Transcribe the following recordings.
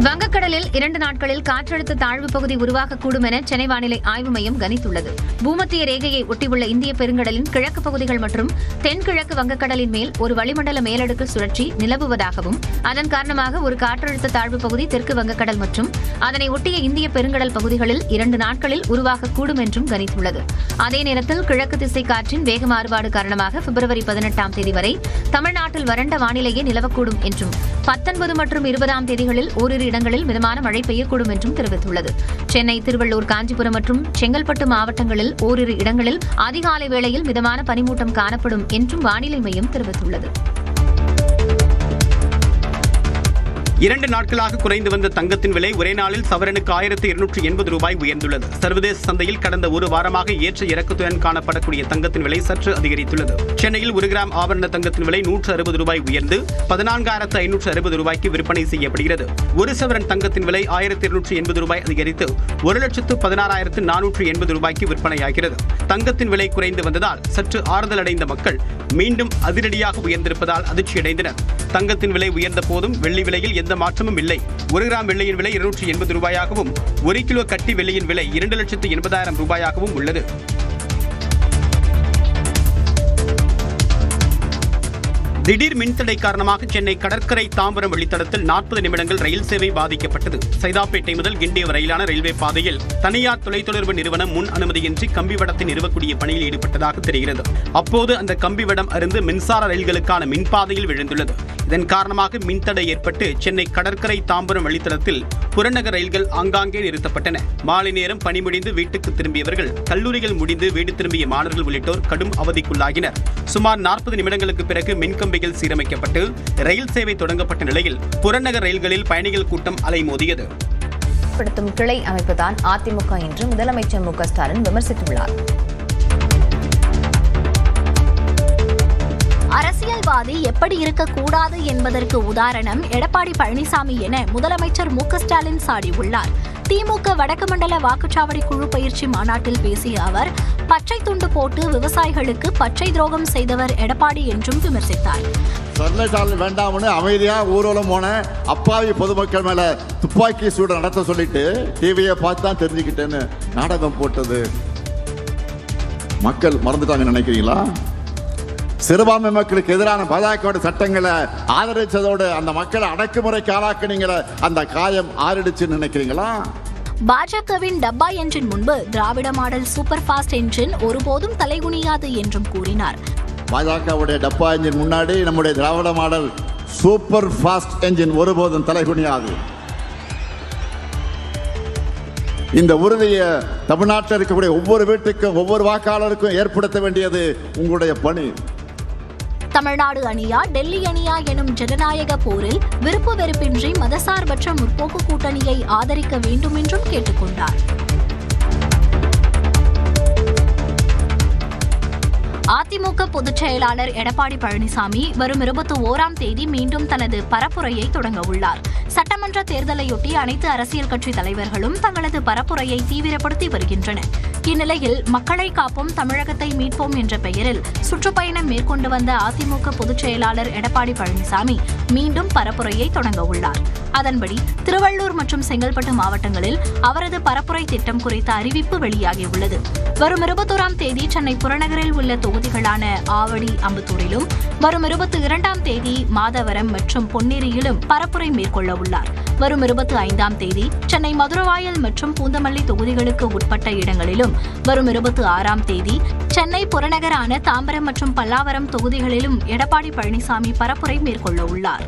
வங்கக்கடலில் 2 நாட்களில் காற்றழுத்த தாழ்வு பகுதி உருவாகக்கூடும் என சென்னை வானிலை ஆய்வு மையம் கணித்துள்ளது. பூமத்திய ரேகையை ஒட்டியுள்ள இந்திய பெருங்கடலின் கிழக்கு பகுதிகள் மற்றும் தென்கிழக்கு வங்கக்கடலின் மேல் ஒரு வளிமண்டல மேலடுக்கு சுழற்சி நிலவுவதாகவும், அதன் காரணமாக ஒரு காற்றழுத்த தாழ்வு பகுதி தெற்கு வங்கக்கடல் மற்றும் அதனை ஒட்டிய இந்திய பெருங்கடல் பகுதிகளில் 2 நாட்களில் உருவாகக்கூடும் என்றும் கணித்துள்ளது. அதே நேரத்தில் கிழக்கு திசை காற்றின் வேக மாறுபாடு காரணமாக பிப்ரவரி 18ஆம் தேதி வரை தமிழ்நாட்டில் வறண்ட வானிலையே நிலவக்கூடும் என்றும், 19 மற்றும் 20ஆம் தேதிகளில் ஓரிரு இடங்களில் மிதமான மழை பெய்யக்கூடும் என்றும் தெரிவித்துள்ளது. சென்னை, திருவள்ளூர், காஞ்சிபுரம் மற்றும் செங்கல்பட்டு மாவட்டங்களில் ஓரிரு இடங்களில் அதிகாலை வேளையில் மிதமான பனிமூட்டம் காணப்படும் என்றும் வானிலை மையம் தெரிவித்துள்ளது. 2 நாட்களாக குறைந்து வந்த தங்கத்தின் விலை ஒரே நாளில் சவரனுக்கு 1280 ரூபாய் உயர்ந்துள்ளது. சர்வதேச சந்தையில் கடந்த ஒரு வாரமாக ஏற்ற இறக்கத்துடன் காணப்படக்கூடிய தங்கத்தின் விலை சற்று அதிகரித்துள்ளது. சென்னையில் 1 கிராம் ஆபரண தங்கத்தின் விலை 160 ரூபாய் உயர்ந்து 14,560 ரூபாய்க்கு விற்பனை செய்யப்படுகிறது. 1 சவரன் தங்கத்தின் விலை 1,280 ரூபாய் அதிகரித்து 1,16,480 ரூபாய்க்கு விற்பனையாகிறது. தங்கத்தின் விலை குறைந்து வந்ததால் சற்று ஆறுதல் அடைந்த மக்கள் மீண்டும் அதிரடியாக உயர்ந்திருப்பதால் அதிர்ச்சியடைந்தனர். தங்கத்தின் விலை உயர்ந்த போதும் வெள்ளி விலையில் எந்த மாற்றமும் இல்லை. 1 கிராம் வெள்ளியின் விலை 280 ரூபாயாகவும் 1 கிலோ கட்டி வெள்ளியின் விலை 2,80,000 ரூபாயாகவும் உள்ளது. திடீர் மின்தடை காரணமாக சென்னை கடற்கரை தாம்பரம் வழித்தடத்தில் 40 நிமிடங்கள் ரயில் சேவை பாதிக்கப்பட்டது. சைதாப்பேட்டை முதல் கிண்டி வரையிலான ரயில்வே பாதையில் தனியார் தொலைத்தொடர்பு நிறுவனம் முன் அனுமதியின்றி கம்பிவடத்தை நிறுவக்கூடிய பணியில் ஈடுபட்டதாக தெரிகிறது. அப்போது அந்த கம்பிவடம் அருந்து மின்சார ரயில்களுக்கான மின்பாதையில் விழுந்துள்ளது. இதன் காரணமாக மின்தடை ஏற்பட்டு சென்னை கடற்கரை தாம்பரம் வழித்தடத்தில் புறநகர் ரயில்கள் ஆங்காங்கே நிறுத்தப்பட்டன. மாலை நேரம் பணி முடிந்து வீட்டுக்கு திரும்பியவர்கள், கல்லூரிகள் முடிந்து வீடு திரும்பிய மாணவர்கள் உள்ளிட்டோர் கடும் அவதிக்குள்ளாகினர். சுமார் 40 நிமிடங்களுக்கு பிறகு மின்கம்பிகள் சீரமைக்கப்பட்டு ரயில் சேவை தொடங்கப்பட்ட நிலையில் புறநகர் ரயில்களில் பயணிகள் கூட்டம் அலைமோதியது. கிளை அமைப்புதான் அதிமுக என்று முதலமைச்சர் மு.க. ஸ்டாலின் விமர்சித்துள்ளார். அரசியல்வாதி எப்படி இருக்கக்கூடாது என்பதற்கு உதாரணம் எடப்பாடி பழனிசாமி என முதலமைச்சர் மு.க. ஸ்டாலின் சாடியுள்ளார். திமுக வடக்கு மண்டல வாக்குச்சாவடி குழு பயிற்சி மாநாட்டில் பேசிய அவர், பச்சை துண்டு போட்டு விவசாயிகளுக்கு பச்சை துரோகம் செய்தவர் எடப்பாடி என்றும் விமர்சித்தார். வேண்டாம்னு அமைதியா ஊர்வலம் போன அப்பாவி பொதுமக்கள் மேல துப்பாக்கி சூடு நடத்த சொல்லிட்டு டிவியை பார்த்து தான் தெரிஞ்சுக்கிட்டேன்னு நாடகம் போட்டது மக்கள் மறந்துட்டாங்க நினைக்கிறீங்களா? சிறுபான்மை மக்களுக்கு எதிரான பாஜக சட்டங்களை ஆதரிச்சதோடு அந்த மக்களை அடக்குமுறைக்கு ஆளாக்குனீங்களே, அந்த காயம் ஆறிடுச்சுன்னு நினைக்கிறீங்களா? பாஜகவின் டப்பா என்ஜின் முன்பு திராவிட மாடல் சூப்பர் ஃபாஸ்ட் என்ஜின் ஒருபோதும் தலைகுனியாது என்றும் கூறினார். பாஜகவுடைய டப்பா என்ஜின் முன்னாடி நம்முடைய திராவிட மாடல் சூப்பர் ஃபாஸ்ட் என்ஜின் ஒருபோதும் தலைகுனியாது. இந்த உறுதியை தமிழ்நாட்டில் இருக்கக்கூடிய ஒவ்வொரு வீட்டுக்கும் ஒவ்வொரு வாக்காளருக்கும் ஏற்படுத்த வேண்டியது உங்களுடைய பணி. தமிழ்நாடு அணியா டெல்லி அணியா எனும் ஜனநாயக போரில் விருப்பு வெறுப்பின்றி மதசார்பற்ற முற்போக்கு கூட்டணியை ஆதரிக்க வேண்டும் என்றும் கேட்டுக்கொண்டார். அதிமுக பொதுச் செயலாளர் எடப்பாடி பழனிசாமி வரும் 21ஆம் தேதி மீண்டும் தனது பரப்புரையை தொடங்க உள்ளார். சட்டமன்ற தேர்தலையொட்டி அனைத்து அரசியல் கட்சி தலைவர்களும் தங்களது பரப்புரையை தீவிரப்படுத்தி வருகின்றனர். இந்நிலையில் மக்களை காப்போம், தமிழகத்தை மீட்போம் என்ற பெயரில் சுற்றுப்பயணம் மேற்கொண்டு வந்த அதிமுக பொதுச் செயலாளர் எடப்பாடி பழனிசாமி மீண்டும் பரப்புரையை தொடங்க உள்ளார். அதன்படி திருவள்ளூர் மற்றும் செங்கல்பட்டு மாவட்டங்களில் அவரது பரப்புரை திட்டம் குறித்த அறிவிப்பு வெளியாகியுள்ளது. வரும் 21ஆம் தேதி சென்னை புறநகரில் உள்ள தொகுதிகளான ஆவடி, அம்பத்தூரிலும், வரும் 22ஆம் தேதி மாதவரம் மற்றும் பொன்னேரியிலும் பரப்புரை மேற்கொள்ள உள்ளார். வரும் 25ஆம் தேதி சென்னை மதுரவாயல் மற்றும் பூந்தமல்லி தொகுதிகளுக்கு உட்பட்ட இடங்களிலும், வரும் 26ஆம் தேதி சென்னை புறநகரான தாம்பரம் மற்றும் பல்லாவரம் தொகுதிகளிலும் எடப்பாடி பழனிசாமி பரப்புரை மேற்கொள்ள உள்ளார்.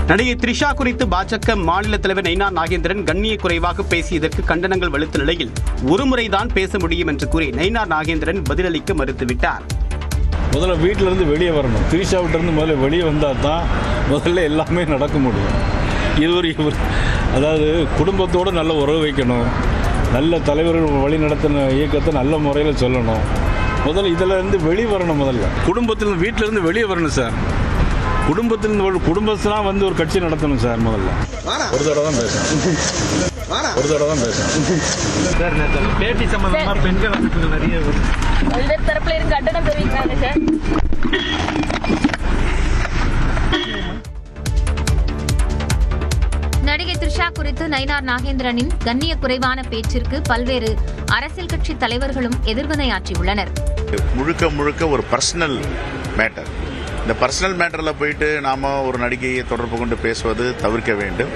நடிகை த்ரிஷா குறித்து பாஜக மாநில தலைவர் நயினார் நாகேந்திரன் கண்ணிய குறைவாக பேசியதற்கு கண்டனங்கள் வலுத்த நிலையில் ஒருமுறைதான் பேச முடியும் என்று கூறி நயினார் நாகேந்திரன் பதிலளிக்க மறுத்துவிட்டார். முதல்ல வீட்டிலிருந்து வெளியே வரணும். த்ரிஷா விட்டிருந்து முதல்ல வெளியே வந்தால் தான் முதல்ல எல்லாமே நடக்க முடியும். இவர் அதாவது குடும்பத்தோடு நல்ல உறவு வைக்கணும், நல்ல தலைவர்கள் வழி நடத்தின இயக்கத்தை நல்ல முறையில் சொல்லணும். முதல்ல இதில் இருந்து வெளியே வரணும். முதல்ல குடும்பத்திலிருந்து வீட்டிலேருந்து வெளியே வரணும் சார். குடும்பத்திலாம் வந்து ஒரு கட்சி நடத்தணும் சார். முதல்ல ஒரு தடவை தான் பேசணும். சார் பேட்டி சம்பந்தமா பெண்கள் அமைப்புகள் நிறைய தரப்புல இருந்து கண்டனம் தெரிவிக்கிறாங்க சார். நயினார் நாகேந்திரனின் கண்ணிய குறைவான பேச்சிற்கு பல்வேறு அரசியல் கட்சி தலைவர்களும் எதிர்வினையாற்றியுள்ளனர். முழுக்க ஒரு பர்சனல் மேட்டர். இந்த பர்சனல் மேட்டரில் போயிட்டு நாம் ஒரு நடிகையை தொடர்பு கொண்டு பேசுவது தவிர்க்க வேண்டும்.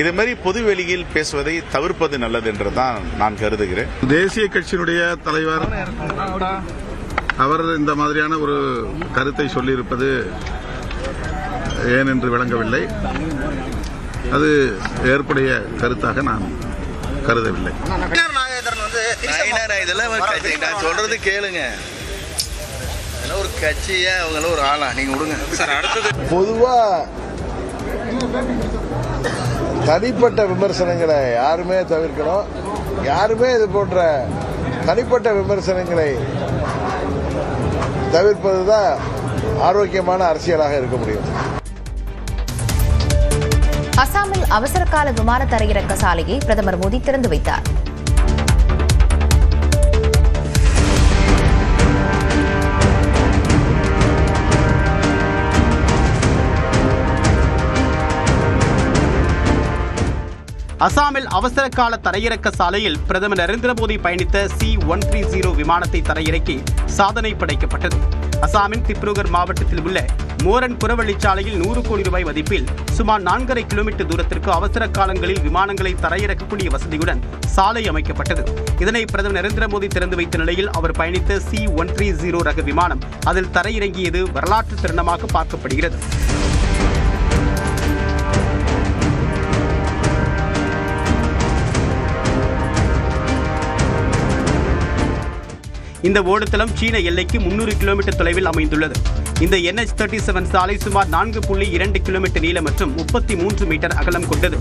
இது மாதிரி பொது வெளியில் பேசுவதை தவிர்ப்பது நல்லது என்று தான் நான் கருதுகிறேன். தேசிய கட்சியினுடைய தலைவர் அவர் இந்த மாதிரியான ஒரு கருத்தை சொல்லியிருப்பது ஏன் என்று விளங்கவில்லை. அது ஏற்புடைய கருத்தாக நான் கருதவில்லை. நான் சொல்றது கேளுங்க. ஒரு கட்சியா அவங்கள ஒரு ஆளா நீங்க விடுங்க சார். அடுத்தது பொதுவா தனிப்பட்ட விமர்சனங்களை யாருமே தவிர்க்கணும். யாருமே இது போன்ற தனிப்பட்ட விமர்சனங்களை தவிர்ப்பதுதான் ஆரோக்கியமான அரசியலாக இருக்க முடியும். அசாமில் அவசரகால விமான தரையிறக்க சாலையை பிரதமர் மோடி திறந்து வைத்தார். அசாமில் அவசர கால தரையிறக்க சாலையில் பிரதமர் நரேந்திர மோடி பயணித்த C-130 விமானத்தை தரையிறக்கி சாதனை படைக்கப்பட்டது. அசாமின் திப்ருகர் மாவட்டத்தில் உள்ள மோரன் புறவழிச்சாலையில் 100 கோடி ரூபாய் மதிப்பில் சுமார் 4.5 கிலோமீட்டர் தூரத்திற்கு அவசர காலங்களில் விமானங்களை தரையிறக்கக்கூடிய வசதியுடன் சாலை அமைக்கப்பட்டது. இதனை பிரதமர் நரேந்திர மோடி திறந்து வைத்த நிலையில் அவர் பயணித்த C-130 ரக விமானம் அதில் தரையிறங்கியது வரலாற்று தருணமாக பார்க்கப்படுகிறது. இந்த ஓடுதளம் சீன எல்லைக்கு 300 கிலோமீட்டர் தொலைவில் அமைந்துள்ளது. இந்த NH-37 சாலை சுமார் 4.2 கிலோமீட்டர் நீளம் மற்றும் 33 மீட்டர் அகலம் கொண்டது.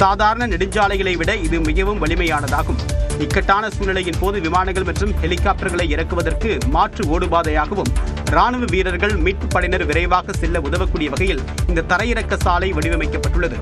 சாதாரண நெடுஞ்சாலைகளை விட இது மிகவும் வலிமையானதாகும். இக்கட்டான சூழ்நிலையின் போது விமானங்கள் மற்றும் ஹெலிகாப்டர்களை இறக்குவதற்கு மாற்று ஓடுபாதையாகவும் ராணுவ வீரர்கள் மீட்பு படையினர் விரைவாக செல்ல உதவக்கூடிய வகையில் இந்த தரையிறக்க சாலை வடிவமைக்கப்பட்டுள்ளது.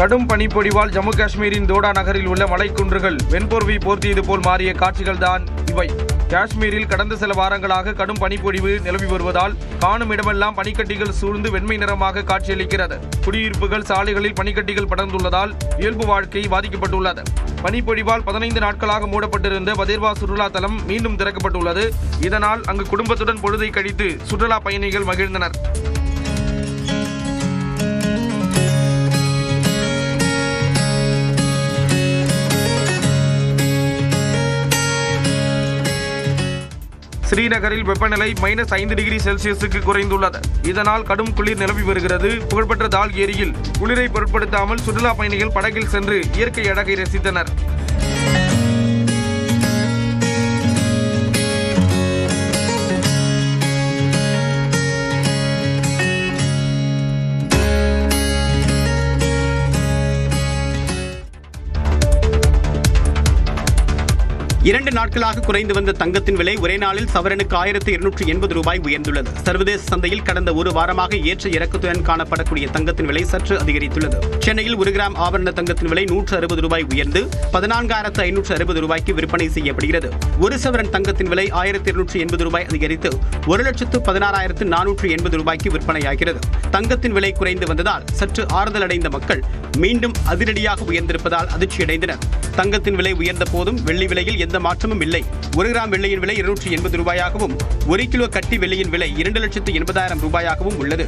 கடும் பனிப்பொழிவால் ஜம்மு காஷ்மீரின் தோடா நகரில் உள்ள மலைக்குன்றுகள் வெண்போர்வை போர்த்தியது போல் மாறிய காட்சிகள் தான் இவை. காஷ்மீரில் கடந்த சில வாரங்களாக கடும் பனிப்பொழிவு நிலவி வருவதால் காணும் இடமெல்லாம் பனிக்கட்டிகள் சூழ்ந்து வெண்மை நிறமாக காட்சியளிக்கிறது. குடியிருப்புகள், சாலைகளில் பனிக்கட்டிகள் படர்ந்துள்ளதால் இயல்பு வாழ்க்கை பாதிக்கப்பட்டுள்ளது. பனிப்பொழிவால் 15 நாட்களாக மூடப்பட்டிருந்த பதேர்வா சுற்றுலா தலம் மீண்டும் திறக்கப்பட்டுள்ளது. இதனால் அங்கு குடும்பத்துடன் பொழுதை கழித்து சுற்றுலா பயணிகள் மகிழ்ந்தனர். ஸ்ரீநகரில் வெப்பநிலை -5 டிகிரி செல்சியஸுக்கு குறைந்துள்ளது. இதனால் கடும் குளிர் நிலவி வருகிறது. புகழ்பெற்ற தால் ஏரியில் குளிரை பொருட்படுத்தாமல் சுற்றுலா பயணிகள் படகில் சென்று இயற்கை அழகை ரசித்தனர். இரண்டு நாட்களாக குறைந்து வந்த தங்கத்தின் விலை ஒரே நாளில் சவரனுக்கு 1280 ரூபாய் உயர்ந்துள்ளது. சர்வதேச சந்தையில் கடந்த ஒரு வாரமாக ஏற்ற இறக்கத்துடன் காணப்படக்கூடிய தங்கத்தின் விலை சற்று அதிகரித்துள்ளது. சென்னையில் 1 கிராம் ஆபரண தங்கத்தின் விலை 160 ரூபாய் உயர்ந்து 14,560 ரூபாய்க்கு விற்பனை செய்யப்படுகிறது. ஒரு சவரன் தங்கத்தின் விலை 1280 ரூபாய் அதிகரித்து 1,16,480 ரூபாய்க்கு விற்பனையாகிறது. தங்கத்தின் விலை குறைந்து வந்ததால் சற்று ஆறுதல் அடைந்த மக்கள் மீண்டும் அதிரடியாக உயர்ந்திருப்பதால் அதிர்ச்சியடைந்தனர். தங்கத்தின் விலை உயர்ந்த போதும் வெள்ளி விலையில் எந்த மாற்றமும் இல்லை. 1 கிராம் வெள்ளியின் விலை 280 ரூபாயாகவும் 1 கிலோ கட்டி வெள்ளியின் விலை 2,80,000 ரூபாயாகவும் உள்ளது.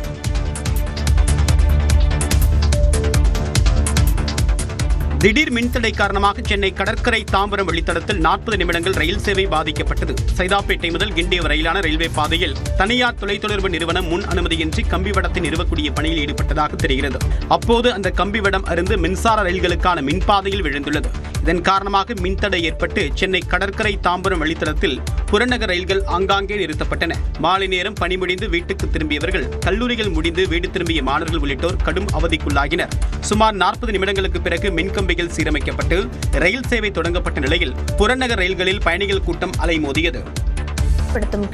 திடீர் மின்தடை காரணமாக சென்னை கடற்கரை தாம்பரம் வழித்தடத்தில் 40 நிமிடங்கள் ரயில் சேவை பாதிக்கப்பட்டது. சைதாப்பேட்டை முதல் கிண்டி வரையிலான ரயில்வே பாதையில் தனியார் தொலைத்தொடர்பு நிறுவனம் முன் அனுமதியின்றி கம்பிவடத்தை நிறுவக்கூடிய பணியில் ஈடுபட்டதாக தெரிகிறது. அப்போது அந்த கம்பிவடம் அருந்து மின்சார ரயில்களுக்கான மின்பாதையில் விழுந்துள்ளது. இதன் காரணமாக மின்தடை ஏற்பட்டு சென்னை கடற்கரை தாம்பரம் வழித்தடத்தில் புறநகர் ரயில்கள் ஆங்காங்கே நிறுத்தப்பட்டன. மாலை நேரம் பணி முடிந்து வீட்டுக்கு திரும்பியவர்கள், கல்லூரிகள் முடிந்து வீடு திரும்பிய மாணவர்கள் உள்ளிட்டோர் கடும் அவதிக்குள்ளாகினர். சுமார் 40 நிமிடங்களுக்கு பிறகு மின்கம்பிகள் சீரமைக்கப்பட்டு ரயில் சேவை தொடங்கப்பட்ட நிலையில் புறநகர் ரயில்களில் பயணிகள் கூட்டம் அலைமோதியது.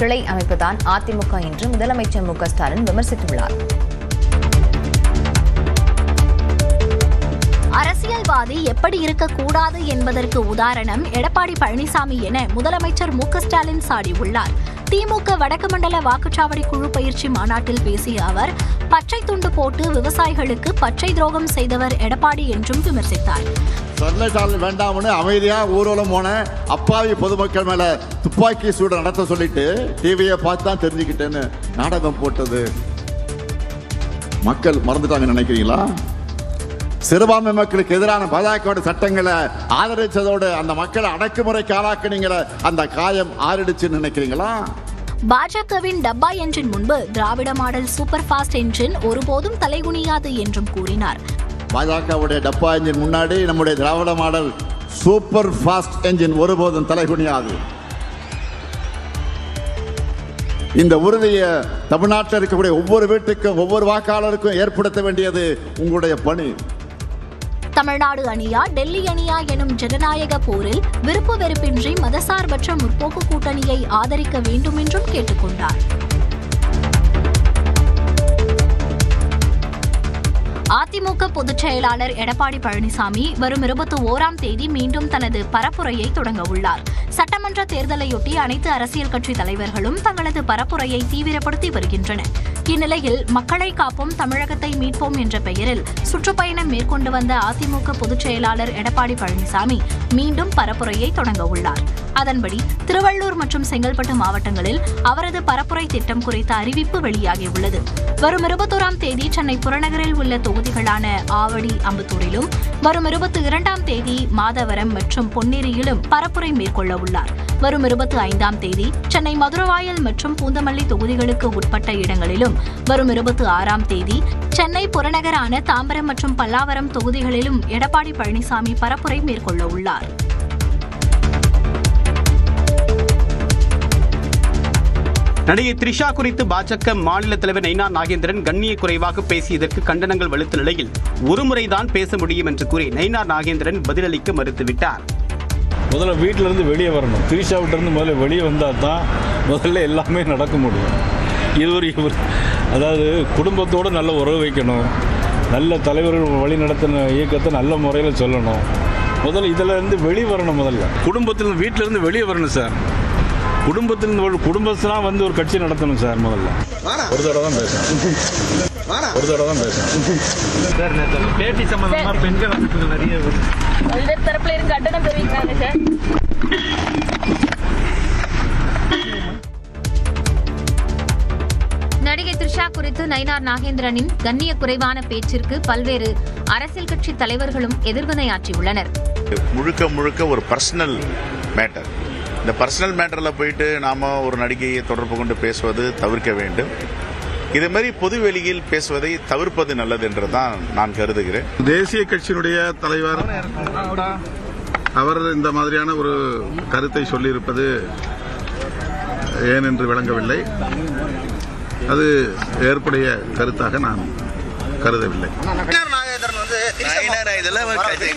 கிளை அமைப்புதான் அதிமுக என்று முதலமைச்சர் மு க ஸ்டாலின் விமர்சித்துள்ளார். அரசியல்வாதி எப்படி இருக்கக்கூடாது என்பதற்கு உதாரணம் எடப்பாடி பழனிசாமி என முதலமைச்சர் மு க ஸ்டாலின் சாடியுள்ளார். திமுக வடக்கு மண்டல வாக்குச்சாவடி குழு பயிற்சி மாநாட்டில் பேசிய அவர் பச்சை துண்டு போட்டு விவசாயிகளுக்கு பச்சை துரோகம் செய்தவர் எடப்பாடி என்றும் விமர்சித்தார். ஸ்டெர்லைட் வேண்டாம்னு அமைதியா ஊர்வலம் போன அப்பாவி பொதுமக்கள் மேல துப்பாக்கி சூடு நடத்த சொல்லிட்டு டிவியை பார்த்து தான் தெரிஞ்சுக்கிட்டேன்னு நாடகம் போட்டது மக்கள் மறந்துட்டாங்கன்னு நினைக்கிறீங்களா? சிறுபான்மை மக்களுக்கு எதிரான பாஜக சட்டங்களை ஆதரிச்சதோடு அந்த மக்களை அடக்குமுறைக்கு ஆளாக்குனீங்களே, அந்த காயம் ஆறிடுச்சுன்னு நினைக்கிறீங்களா? பாஜகவின் டப்பா என்ஜின் முன்பு திராவிட மாடல் சூப்பர் ஃபாஸ்ட் என்ஜின் ஒருபோதும் தலைகுனியாது என்றும் கூறினார். பாஜகவுடைய டப்பா என்ஜின் முன்னாடி நம்முடைய திராவிட மாடல் சூப்பர் ஃபாஸ்ட் என்ஜின் ஒருபோதும் தலைகுனியாது. இந்த உறுதியை தமிழ்நாட்டில் இருக்கக்கூடிய ஒவ்வொரு வீட்டுக்கும் ஒவ்வொரு வாக்காளருக்கும் ஏற்படுத்த வேண்டியது உங்களுடைய பணி. தமிழ்நாடு அணியா டெல்லி அணியா எனும் ஜனநாயக போரில் விருப்பு வெறுப்பின்றி மதசார்பற்ற முற்போக்கு கூட்டணியை ஆதரிக்க வேண்டும் என்றும் கேட்டுக்கொண்டார். அதிமுக பொதுச் செயலாளர் எடப்பாடி பழனிசாமி வரும் 21ஆம் தேதி மீண்டும் தனது பரப்புரையை தொடங்க உள்ளார். சட்டமன்ற தேர்தலையொட்டி அனைத்து அரசியல் கட்சி தலைவர்களும் தங்களது பரப்புரையை தீவிரப்படுத்தி வருகின்றனர். இந்நிலையில் மக்களை காப்போம் தமிழகத்தை மீட்போம் என்ற பெயரில் சுற்றுப்பயணம் மேற்கொண்டு வந்த அதிமுக பொதுச் செயலாளர் எடப்பாடி பழனிசாமி மீண்டும் பரப்புரையை தொடங்க உள்ளார். அதன்படி திருவள்ளூர் மற்றும் செங்கல்பட்டு மாவட்டங்களில் அவரது பரப்புரை திட்டம் குறித்த அறிவிப்பு வெளியாகியுள்ளது. வரும் 21ஆம் தேதி சென்னை புறநகரில் உள்ள தொகுதிகளான ஆவடி, அம்பத்தூரிலும், வரும் 22ஆம் தேதி மாதவரம் மற்றும் பொன்னேரியிலும் பரப்புரை மேற்கொள்ள உள்ளார். வரும் 25ஆம் தேதி சென்னை மதுரவாயல் மற்றும் பூந்தமல்லி தொகுதிகளுக்கு உட்பட்ட இடங்களிலும், வரும் 26ஆம் தேதி சென்னை புறநகரான தாம்பரம் மற்றும் பல்லாவரம் தொகுதிகளிலும் எடப்பாடி பழனிசாமி பரப்புரை மேற்கொள்ள உள்ளார். நடிகை த்ரிஷா குறித்து பாஜக மாநில தலைவர் நயினார் நாகேந்திரன் கண்ணிய குறைவாக பேசியதற்கு கண்டனங்கள் வலுத்த நிலையில் ஒருமுறைதான் பேச முடியும் என்று கூறி நயினார் நாகேந்திரன் பதிலளிக்க மறுத்துவிட்டார். முதல்ல வீட்டிலேருந்து வெளியே வரணும். த்ரிஷாவிட்டிருந்து முதல்ல வெளியே வந்தால் தான் முதல்ல எல்லாமே நடக்க முடியும். இவர் அதாவது குடும்பத்தோடு நல்ல உறவு வைக்கணும், நல்ல தலைவர்கள் வழி நடத்தின இயக்கத்தை நல்ல முறையில் சொல்லணும். முதல்ல இதில் இருந்து வெளியே வரணும். முதல்ல குடும்பத்திலிருந்து வீட்டிலேருந்து வெளியே வரணும் சார். குடும்பத்திலாம் வந்து ஒரு கட்சி நடத்தணும் சார். முதல்ல ஒரு தடவை தான் பேசணும். சார் பேட்டி சம்பந்தமா பெண்கள் அமைப்புகள் நிறைய தரப்புல இருந்து கண்டனம் தெரிவிக்கிறாங்க சார். நடிகை த்ரிஷா குறித்து நயினார் நாகேந்திரனின் கண்ணிய குறைவான பேச்சிற்கு பல்வேறு அரசியல் கட்சி தலைவர்களும் எதிர்வினையாற்றியுள்ளனர். முழுக்க ஒரு பர்சனல் மேட்டர். இந்த பர்சனல் மேட்டரில் போயிட்டு நாம் ஒரு நடிகையை தொடர்பு கொண்டு பேசுவது தவிர்க்க வேண்டும். இது மாதிரி பொது வெளியில் பேசுவதை தவிர்ப்பது நல்லது என்று தான் நான் கருதுகிறேன். தேசிய கட்சியினுடைய தலைவர் அவர் இந்த மாதிரியான ஒரு கருத்தை சொல்லியிருப்பது ஏன் என்று விளங்கவில்லை. அது ஏற்புடைய கருத்தாக நான் கருதவில்லை.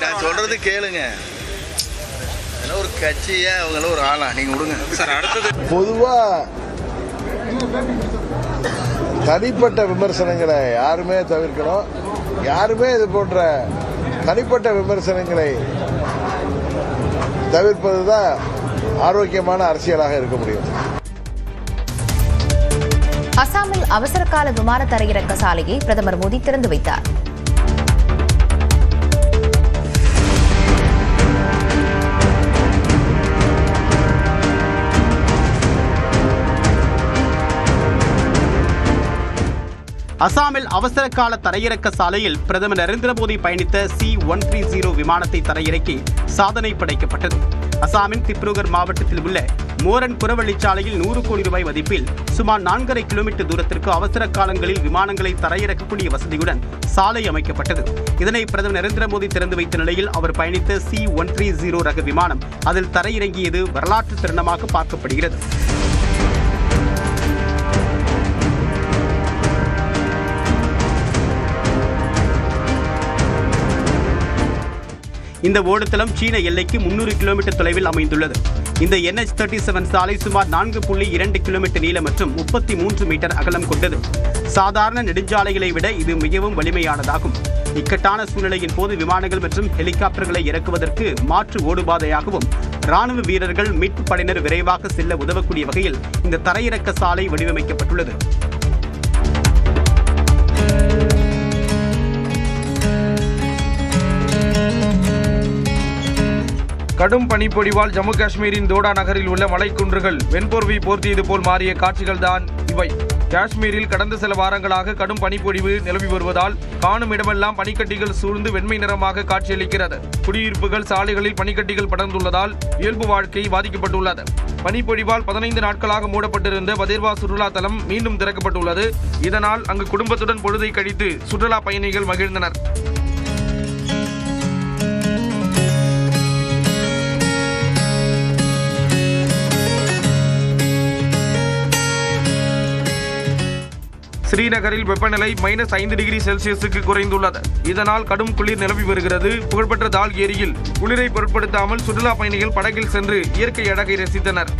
நான் சொல்றது கேளுங்க. ஒரு கட்சியா அவங்கள ஒரு ஆளா நீங்க விடுங்க சார். அடுத்தது பொதுவா தனிப்பட்ட விமர்சனங்களை யாருமே தவிர்க்கணும். யாருமே இது போன்ற தனிப்பட்ட விமர்சனங்களை தவிர்ப்பதுதான் ஆரோக்கியமான அரசியலாக இருக்க முடியும். அசாமில் அவசரகால விமான தரையிறக்க சாலையை பிரதமர் மோடி திறந்து வைத்தார். அசாமில் அவசர கால தரையிறக்க சாலையில் பிரதமர் நரேந்திர மோடி பயணித்த C-130 விமானத்தை தரையிறக்கி சாதனை படைக்கப்பட்டது. அசாமின் திப்ருகர் மாவட்டத்தில் உள்ள மோரன் புறவழிச்சாலையில் 100 கோடி ரூபாய் மதிப்பில் சுமார் 4.5 கிலோமீட்டர் தூரத்திற்கு அவசர காலங்களில் விமானங்களை தரையிறக்கக்கூடிய வசதியுடன் சாலை அமைக்கப்பட்டது. இதனை பிரதமர் நரேந்திர மோடி திறந்து வைத்த நிலையில் அவர் பயணித்த C-130 ரக விமானம் அதில் தரையிறங்கியது வரலாற்று தருணமாக பார்க்கப்படுகிறது. இந்த ஓடுதளம் சீன எல்லைக்கு 300 கிலோமீட்டர் தொலைவில் அமைந்துள்ளது. இந்த NH-37 சாலை சுமார் 4.2 கிலோமீட்டர் நீளம் மற்றும் 33 மீட்டர் அகலம் கொண்டது. சாதாரண நெடுஞ்சாலைகளை விட இது மிகவும் வலிமையானதாகும். இக்கட்டான சூழ்நிலையின் போது விமானங்கள் மற்றும் ஹெலிகாப்டர்களை இறக்குவதற்கு மாற்று ஓடுபாதையாகவும் ராணுவ வீரர்கள் மீட்பு படையினர் விரைவாக செல்ல உதவக்கூடிய வகையில் இந்த தரையிறக்க சாலை வடிவமைக்கப்பட்டுள்ளது. கடும் பனிப்பொழிவால் ஜம்மு காஷ்மீரின் தோடா நகரில் உள்ள மலைக்குன்றுகள் வெண்போர்வை போர்த்தியது போல் மாறிய காட்சிகள் தான் இவை. காஷ்மீரில் கடந்த சில வாரங்களாக கடும் பனிப்பொழிவு நிலவி வருவதால் காணும் இடமெல்லாம் பனிக்கட்டிகள் சூழ்ந்து வெண்மை நிறமாக காட்சியளிக்கிறது. குடியிருப்புகள், சாலைகளில் பனிக்கட்டிகள் படர்ந்துள்ளதால் இயல்பு வாழ்க்கை பாதிக்கப்பட்டுள்ளது. பனிப்பொழிவால் 15 நாட்களாக மூடப்பட்டிருந்த பதேர்வா சுற்றுலா தலம் மீண்டும் திறக்கப்பட்டுள்ளது. இதனால் அங்கு குடும்பத்துடன் பொழுதை கழித்து சுற்றுலா பயணிகள் மகிழ்ந்தனர். ஸ்ரீநகரில் வெப்பநிலை -5 டிகிரி செல்சியஸுக்கு குறைந்துள்ளது. இதனால் கடும் குளிர் நிலவி வருகிறது. புகழ்பெற்ற தால் ஏரியில் குளிரை பொருட்படுத்தாமல் சுற்றுலா பயணிகள் படகில் சென்று இயற்கை அழகை ரசித்தனர்.